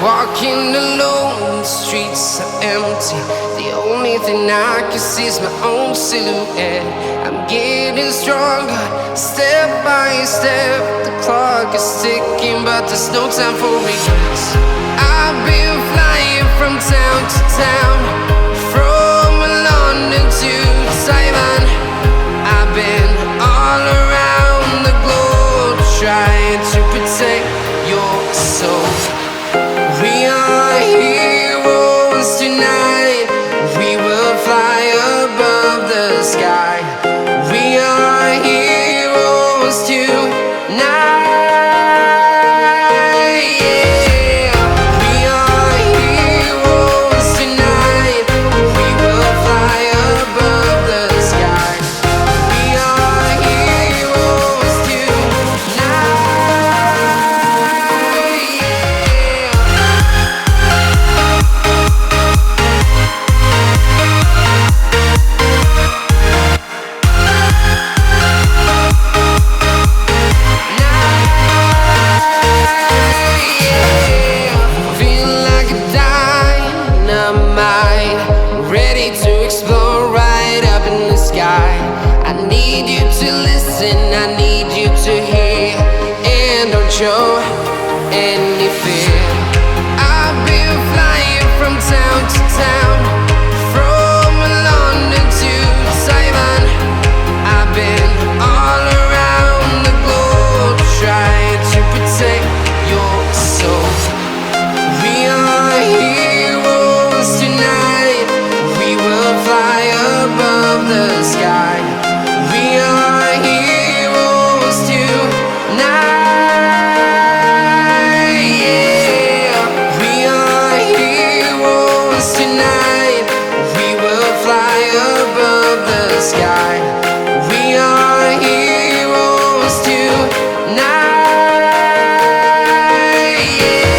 Walking alone, the streets are empty. The only thing I can see is my own silhouette. I'm getting stronger, step by step. The clock is ticking, but there's no time for regrets. I've been flying from town to town, from London to Taiwan. I've been all around the globe, trying to protect your soul. We are heroes tonight. We will fly above the sky. We are heroes tonight. Yeah. We are heroes tonight. We will fly above the sky. We are heroes tonight. I need you to hear and don't show any fear. I've been flying from town to town, from London to Taiwan. I've been all around the globe, trying to protect your soul. We are heroes tonight. We will fly above the sky. We are heroes tonight. Yeah. We are heroes tonight. We will fly above the sky. We are heroes tonight. Yeah.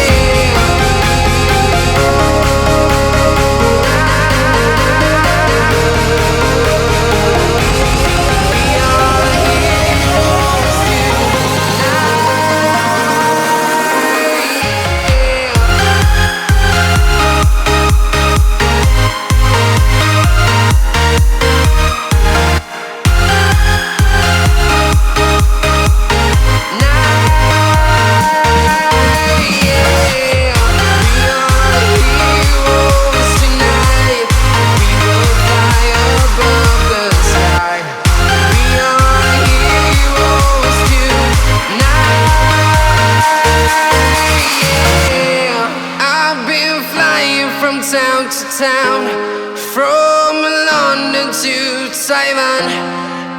Taiwan.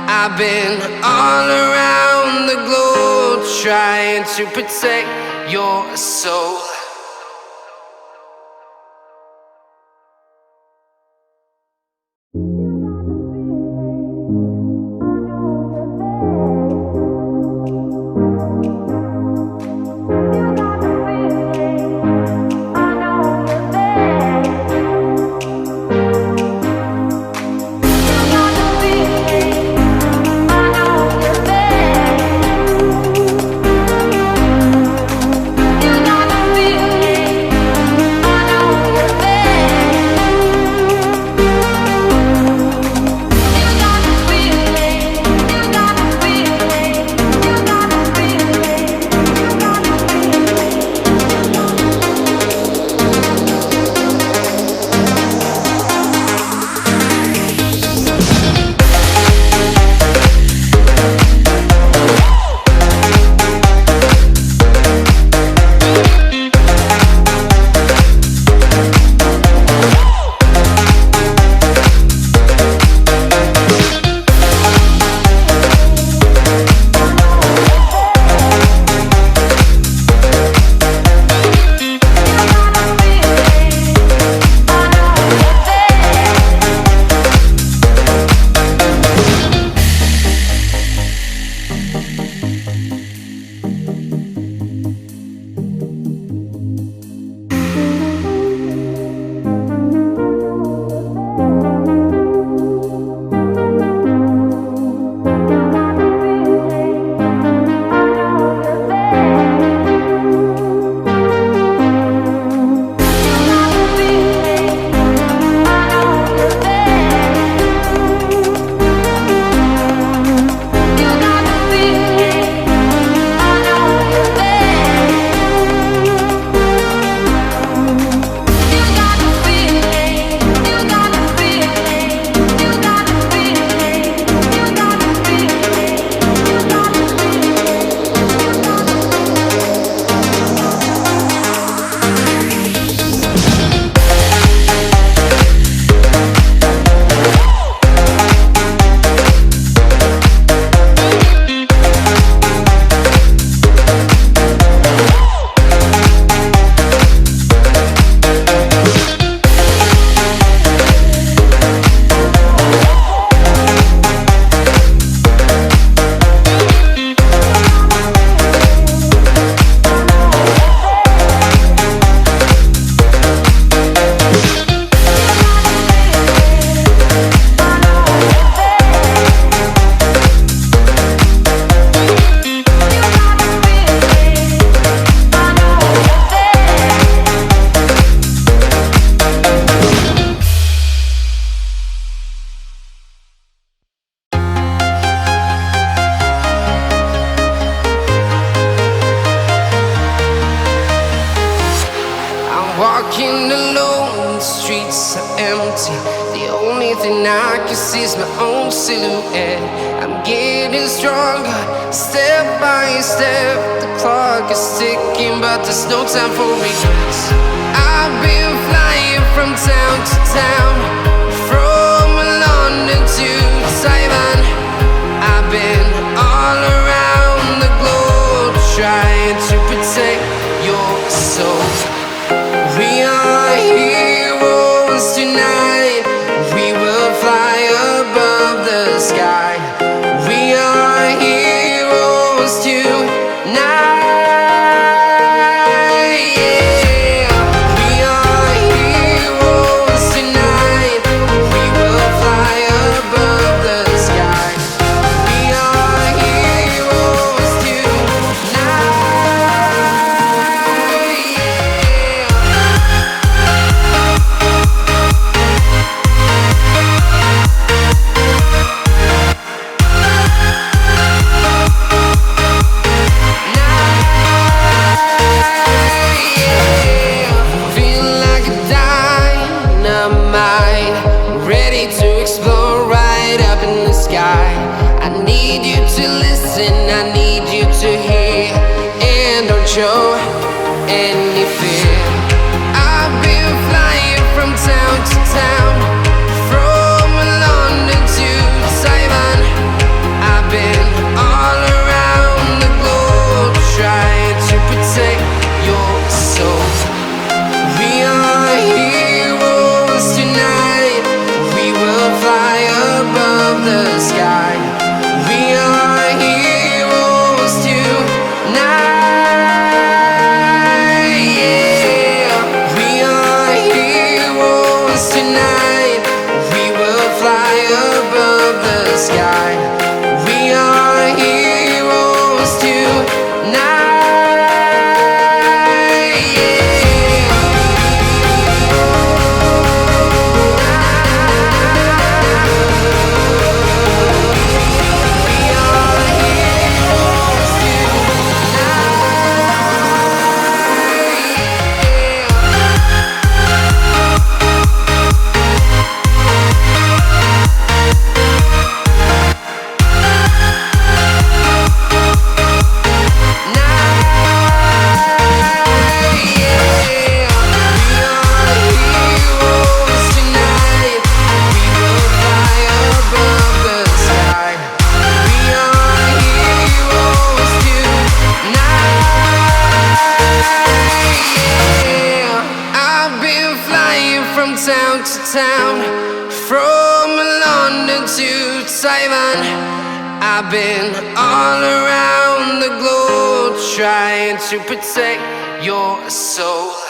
I've been all around the globe trying to protect your soul. Walking alone, the streets are empty. The only thing I can see is my own silhouette. I'm getting stronger, step by step. The clock is ticking, but there's no time for regrets. I've been flying from town to town, from London to Taiwan. I've been all around the globe trying to protect your soul. We are heroes tonight. We will fly above the sky. We are heroes tonight. Yeah. We are heroes tonight. We will fly above the sky. We are heroes tonight. I need you to listen, I need you to hear, and don't show any fear. I've been flying from town to town, from London to Simon. I've been all around the globe trying to protect your soul.